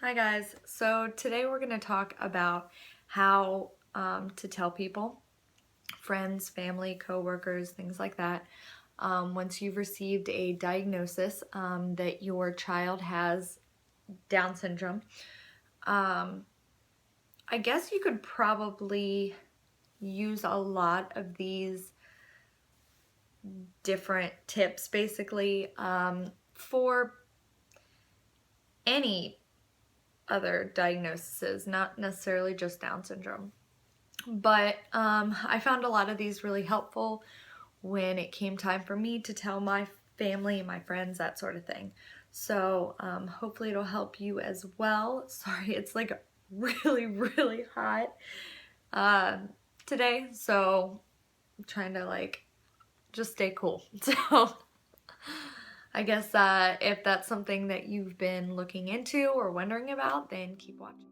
Hi guys, so today we're going to talk about how to tell people, friends, family, co-workers, things like that, once you've received a diagnosis that your child has Down syndrome. Um, I guess you could probably use a lot of these different tips basically for any other diagnoses, not necessarily just Down syndrome. But I found a lot of these really helpful when it came time for me to tell my family, my friends, that sort of thing. So hopefully it'll help you as well. Sorry, it's like really, really hot uh, today. So I'm trying to like just stay cool. So I guess if that's something that you've been looking into or wondering about, then keep watching.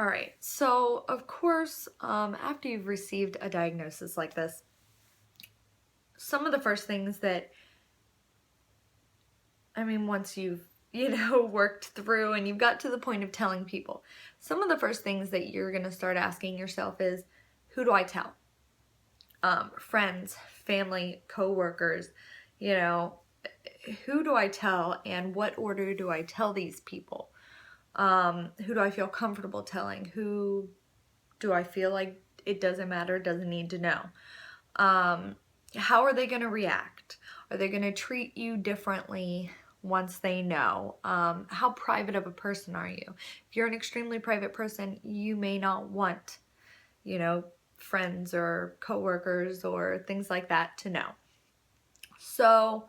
All right, so of course, after you've received a diagnosis like this, some of the first things that, once you've, worked through and you've got to the point of telling people, some of the first things that you're going to start asking yourself is, who do I tell? Friends, family, co-workers, you know, who do I tell and what order do I tell these people? Who do I feel comfortable telling? Who do I feel like it doesn't matter, doesn't need to know? How are they going to react? Are they going to treat you differently once they know? How private of a person are you? If you're an extremely private person, you may not want, friends or coworkers or things like that to know. So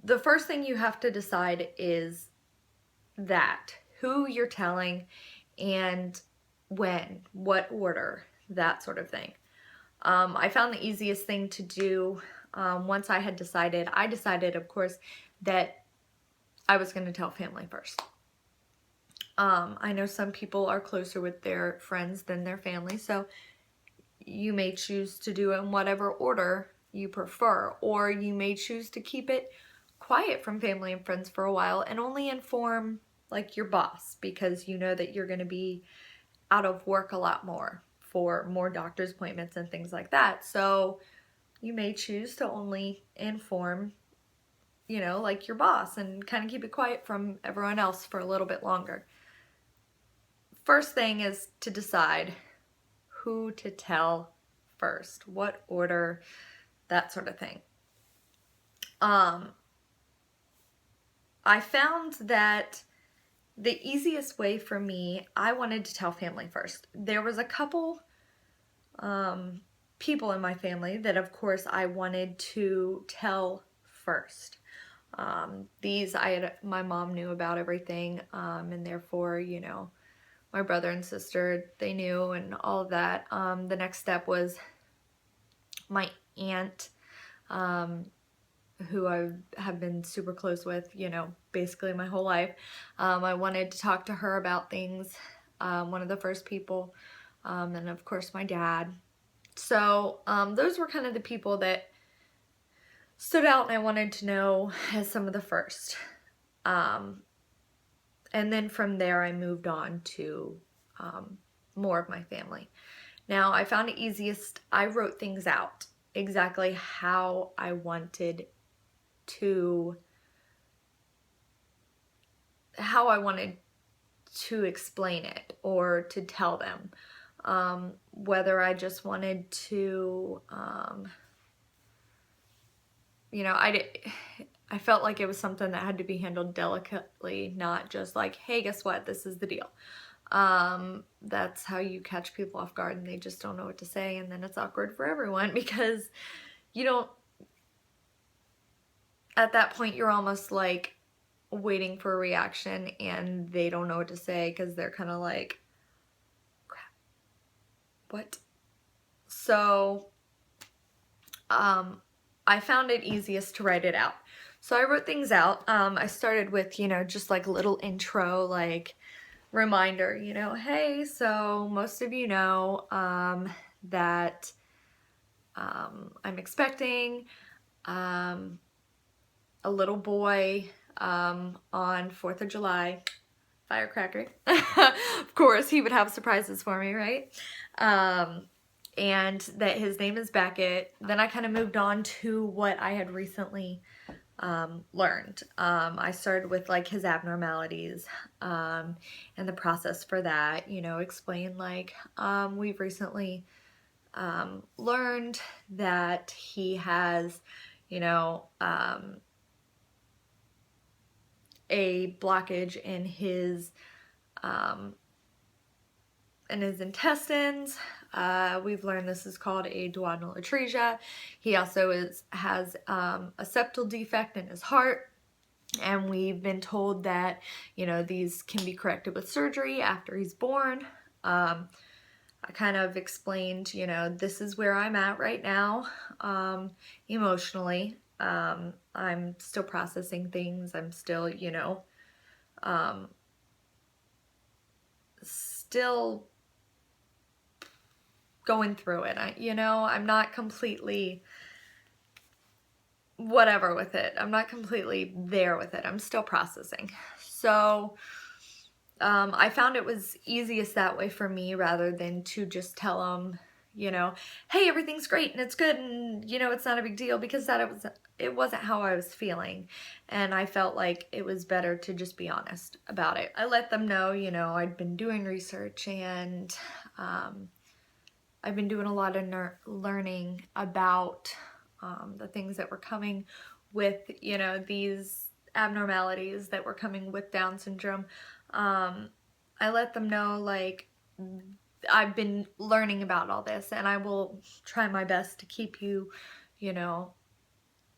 the first thing you have to decide is that who you're telling and when, what order, that sort of thing. I found the easiest thing to do once I decided, of course, that I was going to tell family first. I know some people are closer with their friends than their family, so you may choose to do it in whatever order you prefer, or you may choose to keep it quiet from family and friends for a while and only inform like your boss, because you know that you're going to be out of work a lot more for more doctor's appointments and things like that. So you may choose to only inform, like your boss, and kind of keep it quiet from everyone else for a little bit longer. First thing is to decide who to tell first, what order, that sort of thing. I found that the easiest way for me, I wanted to tell family first. There was a couple people in my family that, of course, I wanted to tell first. My mom knew about everything, and therefore, my brother and sister, they knew and all of that. The next step was my aunt, who I have been super close with, basically my whole life. I wanted to talk to her about things, one of the first people, and of course my dad. So those were kind of the people that stood out and I wanted to know as some of the first. And then from there I moved on to more of my family. Now I found it easiest, I wrote things out exactly how I wanted to explain it or to tell them. Whether I just wanted to, I felt like it was something that had to be handled delicately, not just like, hey, guess what, this is the deal. That's how you catch people off guard and they just don't know what to say, and then it's awkward for everyone because you don't, at that point you're almost like waiting for a reaction and they don't know what to say because they're kind of like, crap, what? So I found it easiest to write it out. So I wrote things out. I started with, you know, just like a little intro, like reminder, you know, hey, so most of you know that I'm expecting a little boy on 4th of July, firecracker. Of course, he would have surprises for me, right? And that his name is Beckett. Then I kind of moved on to what I had recently learned. I started with like his abnormalities and the process for that, you know, explain like we've recently learned that he has, you know, a blockage in his intestines. We've learned this is called a duodenal atresia. He also has a septal defect in his heart. And we've been told that, you know, these can be corrected with surgery after he's born. I kind of explained, you know, this is where I'm at right now, emotionally. I'm still processing things. I'm still, you know, still going through it. You know, I'm not completely whatever with it. I'm not completely there with it. I'm still processing. So I found it was easiest that way for me rather than to just tell them, you know, hey, everything's great and it's good and, you know, it's not a big deal, because it wasn't how I was feeling. And I felt like it was better to just be honest about it. I let them know, you know, I'd been doing research and I've been doing a lot of learning about the things that were coming with, you know, these abnormalities that were coming with Down syndrome. I let them know, like, I've been learning about all this and I will try my best to keep you, you know,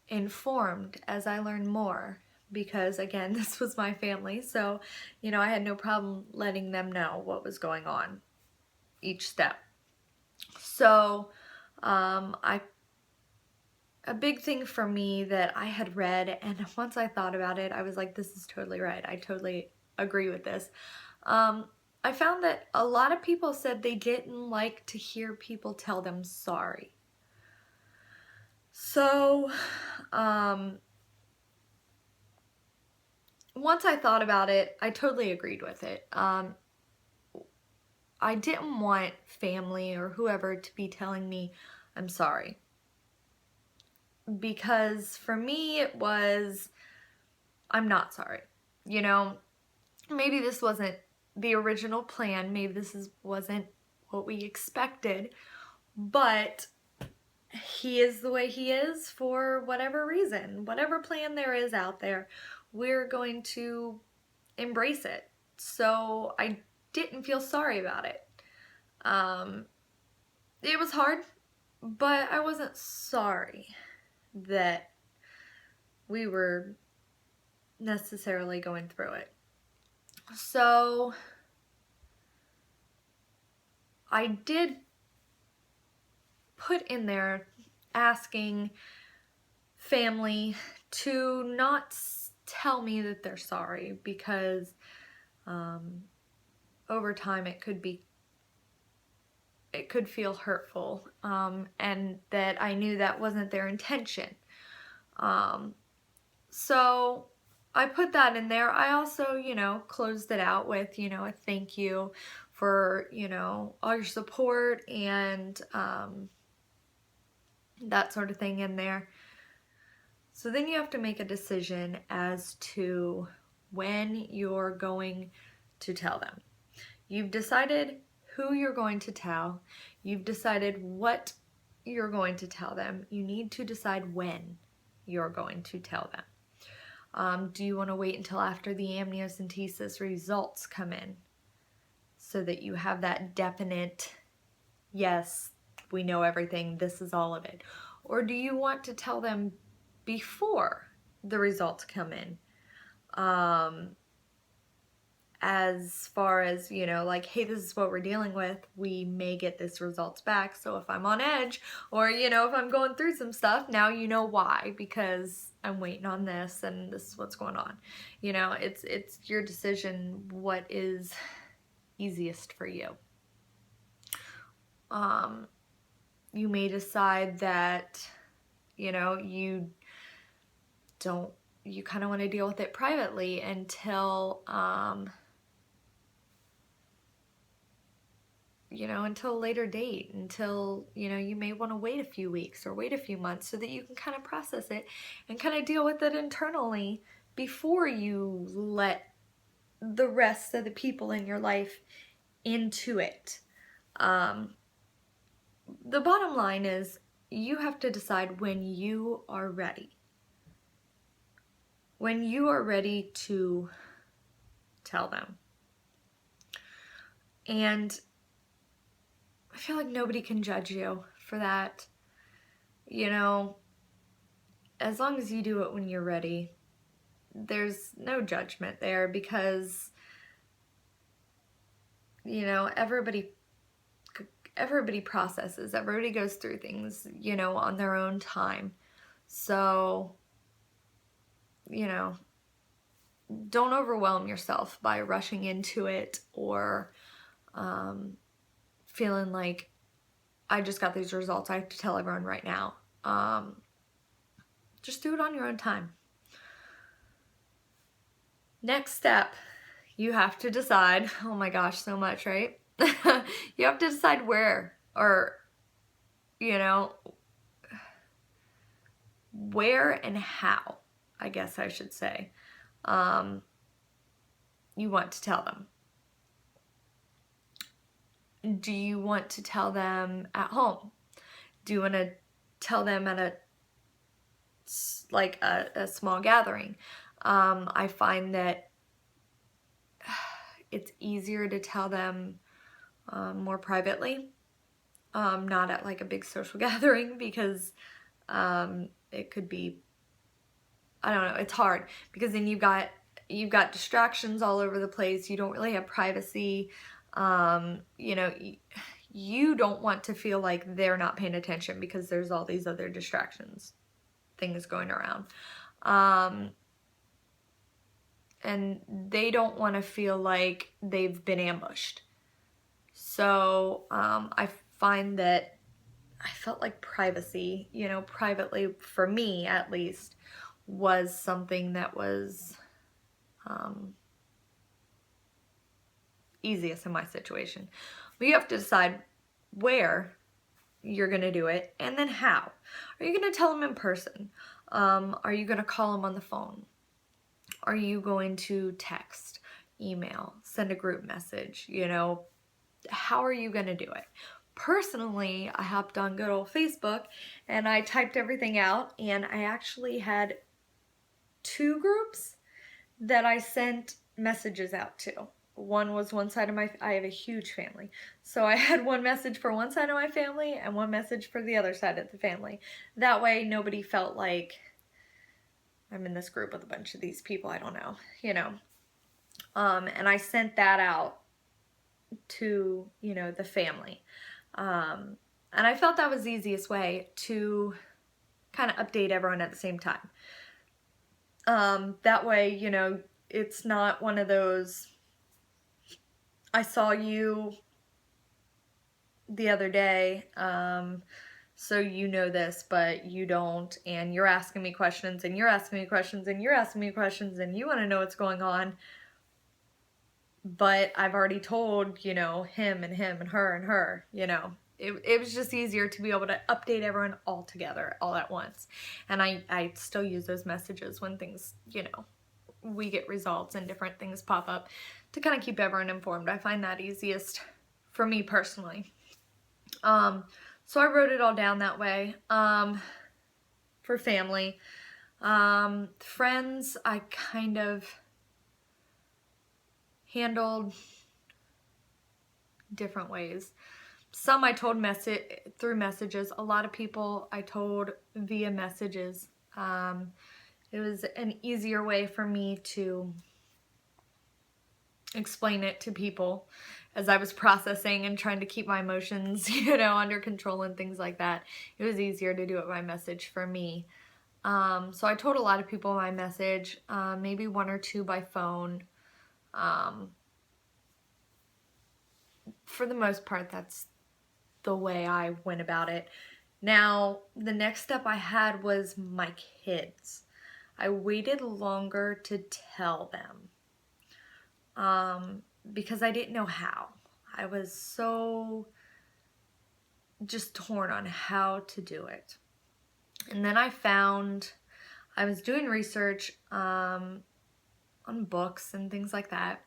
informed as I learn more, because again, this was my family. So, you know, I had no problem letting them know what was going on each step. So, a big thing for me that I had read, and once I thought about it, I was like, this is totally right. I totally agree with this. I found that a lot of people said they didn't like to hear people tell them sorry. So, once I thought about it, I totally agreed with it. I didn't want family or whoever to be telling me I'm sorry. Because for me, it was, I'm not sorry. You know, maybe this wasn't the original plan. Maybe wasn't what we expected. But he is the way he is for whatever reason. Whatever plan there is out there, we're going to embrace it. So I didn't feel sorry about it. It was hard, but I wasn't sorry that we were necessarily going through it. So I did put in there asking family to not tell me that they're sorry, because over time it could feel hurtful, and that I knew that wasn't their intention. So I put that in there. I also, you know, closed it out with, you know, a thank you for, you know, all your support and that sort of thing in there. So then you have to make a decision as to when you're going to tell them. You've decided who you're going to tell. You've decided what you're going to tell them. You need to decide when you're going to tell them. Do you want to wait until after the amniocentesis results come in so that you have that definite, yes, we know everything, this is all of it? Or do you want to tell them before the results come in? As far as, you know, like, hey, this is what we're dealing with. We may get this results back. So if I'm on edge, or, you know, if I'm going through some stuff, now you know why, because I'm waiting on this and this is what's going on. You know, it's your decision what is easiest for you. You may decide that, you know, you kind of want to deal with it privately until, you know, until a later date, until, you know, you may want to wait a few weeks or wait a few months so that you can kind of process it and kind of deal with it internally before you let the rest of the people in your life into it. The bottom line is you have to decide when you are ready. When you are ready to tell them. And I feel like nobody can judge you for that. You know, as long as you do it when you're ready, there's no judgment there, because, you know, everybody processes, everybody goes through things, you know, on their own time. So, you know, don't overwhelm yourself by rushing into it or feeling like, I just got these results, I have to tell everyone right now. Just do it on your own time. Next step, you have to decide, oh my gosh, so much, right? You have to decide where, or, you know, where and how, I guess I should say, you want to tell them. Do you want to tell them at home? Do you want to tell them at a small gathering? I find that it's easier to tell them more privately, not at like a big social gathering, because it could be, I don't know, it's hard, because then you've got distractions all over the place. You don't really have privacy. You know, you don't want to feel like they're not paying attention because there's all these other distractions, things going around. And they don't want to feel like they've been ambushed. So I find that I felt like privacy, you know, privately, for me at least, was something that was easiest in my situation. But you have to decide where you're going to do it, and then how. Are you going to tell them in person? Are you going to call them on the phone? Are you going to text, email, send a group message? You know, how are you going to do it? Personally, I hopped on good old Facebook and I typed everything out, and I actually had 2 groups that I sent messages out to. One was one side of I have a huge family. So I had one message for one side of my family and one message for the other side of the family. That way nobody felt like I'm in this group with a bunch of these people I don't know, you know. And I sent that out to, you know, the family. And I felt that was the easiest way to kind of update everyone at the same time. That way, you know, it's not one of those, I saw you the other day, so you know this, but you don't, and you're asking me questions, and you're asking me questions, and you're asking me questions, and you want to know what's going on, but I've already told, you know, him and her, you know. It was just easier to be able to update everyone all together, all at once. And I still use those messages when things, you know, we get results and different things pop up, to kind of keep everyone informed. I find that easiest for me personally. So I wrote it all down that way, for family. Friends, I kind of handled different ways. Some I told through messages. A lot of people I told via messages. It was an easier way for me to explain it to people as I was processing and trying to keep my emotions, under control and things like that. It was easier to do it by message for me. So I told a lot of people my message, maybe one or two by phone. For the most part, that's the way I went about it. Now, the next step I had was my kids. I waited longer to tell them because I didn't know how. I was so just torn on how to do it. And then I was doing research on books and things like that.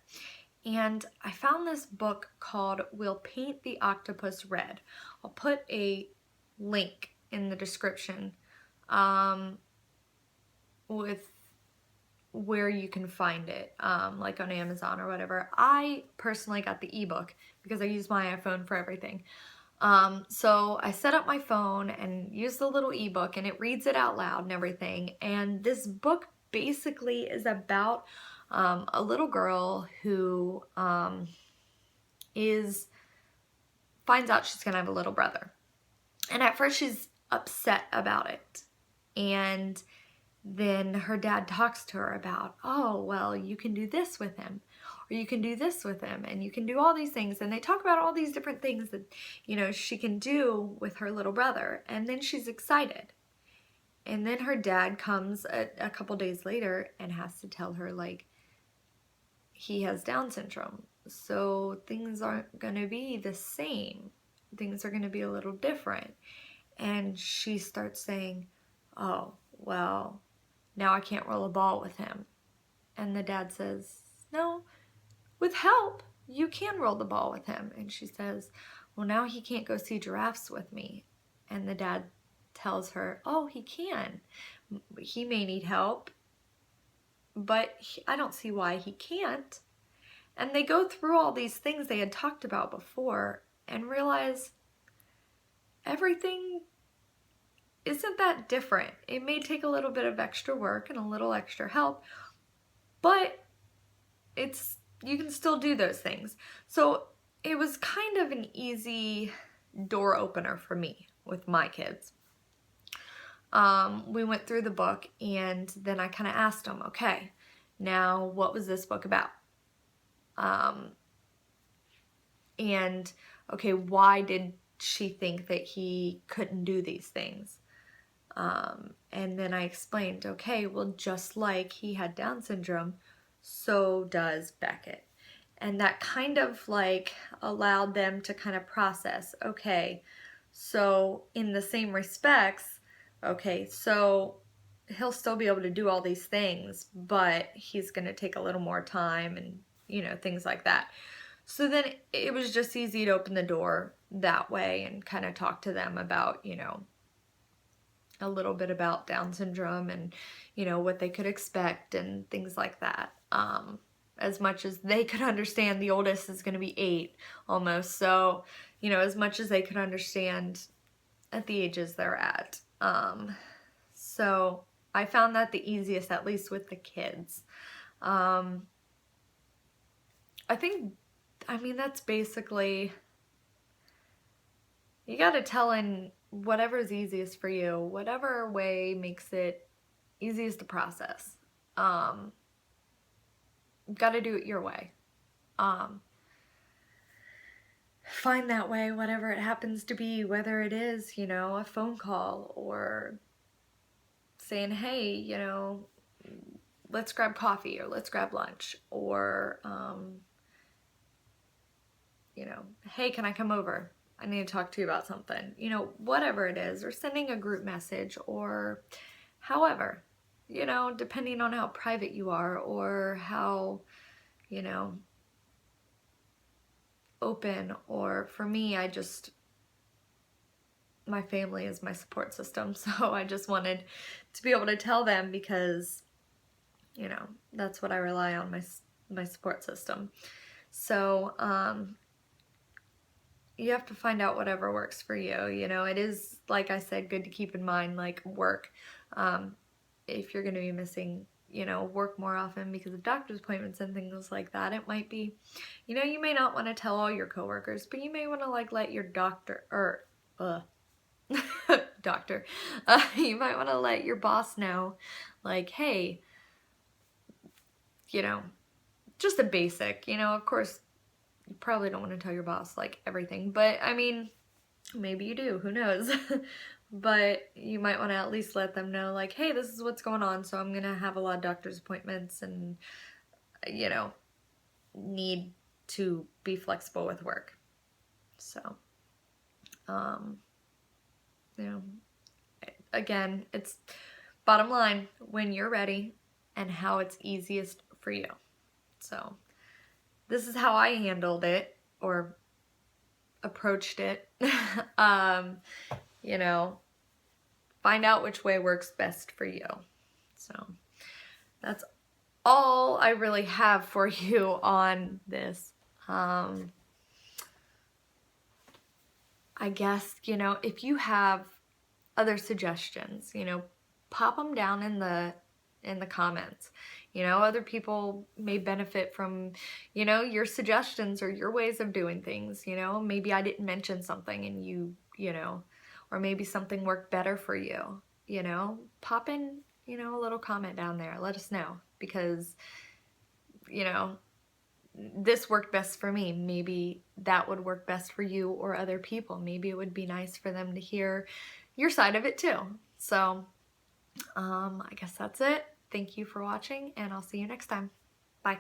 And I found this book called We'll Paint the Octopus Red. I'll put a link in the description with where you can find it, like on Amazon or whatever. I personally got the ebook because I use my iPhone for everything. So I set up my phone and use the little ebook, and it reads it out loud and everything. And this book basically is about a little girl who finds out she's gonna have a little brother. And at first she's upset about it. And then her dad talks to her about, oh, well, you can do this with him, or you can do this with him, and you can do all these things. And they talk about all these different things that, she can do with her little brother. And then she's excited. And then her dad comes a couple days later and has to tell her, like, he has Down syndrome. So things aren't going to be the same. Things are going to be a little different. And she starts saying, oh, well, now I can't roll a ball with him. And the dad says, no, with help, you can roll the ball with him. And she says, well, now he can't go see giraffes with me. And the dad tells her, oh, he can. He may need help, but I don't see why he can't. And they go through all these things they had talked about before and realize everything isn't that different. It may take a little bit of extra work and a little extra help, but you can still do those things. So it was kind of an easy door opener for me with my kids. We went through the book, and then I kind of asked them, okay, now what was this book about? And okay, why did she think that he couldn't do these things? And then I explained, okay, well, just like he had Down syndrome, so does Beckett. And that kind of like allowed them to kind of process, okay, so in the same respects, okay, so he'll still be able to do all these things, but he's going to take a little more time and, things like that. So then it was just easy to open the door that way and kind of talk to them about, a little bit about Down syndrome and, what they could expect and things like that. As much as they could understand, the oldest is going to be 8 almost. So, as much as they could understand at the ages they're at. So I found that the easiest, at least with the kids. That's basically, you got to tell in whatever's easiest for you, whatever way makes it easiest to process. Got to do it your way. Find that way, whatever it happens to be, whether it is, a phone call or saying, hey, let's grab coffee or let's grab lunch, or, hey, can I come over? I need to talk to you about something, whatever it is, or sending a group message, or however, depending on how private you are or how, open. Or for me, my family is my support system, so I just wanted to be able to tell them because, you know, that's what I rely on, my support system. So, you have to find out whatever works for you. You know, it is, like I said, good to keep in mind, like, work. If you're going to be missing, you know, work more often because of doctor's appointments and things like that, it might be, you know, you may not want to tell all your coworkers, but you may want to, like, let your doctor, or, doctor, you might want to let your boss know, like, hey, you know, just a basic, you know, of course, you probably don't want to tell your boss, like, everything, but, I mean, maybe you do, who knows? But you might want to at least let them know, like, hey, this is what's going on, so I'm going to have a lot of doctor's appointments and, you know, need to be flexible with work. So, you know, again, it's bottom line, when you're ready and how it's easiest for you. So, this is how I handled it, or approached it. You know, find out which way works best for you. So that's all I really have for you on this. I guess, you know, if you have other suggestions, you know, pop them down in the comments. You know, other people may benefit from, you know, your suggestions or your ways of doing things. You know, maybe I didn't mention something and you know, or maybe something worked better for you. You know, pop in, you know, a little comment down there. Let us know, because, you know, this worked best for me. Maybe that would work best for you or other people. Maybe it would be nice for them to hear your side of it too. So, I guess that's it. Thank you for watching, and I'll see you next time. Bye.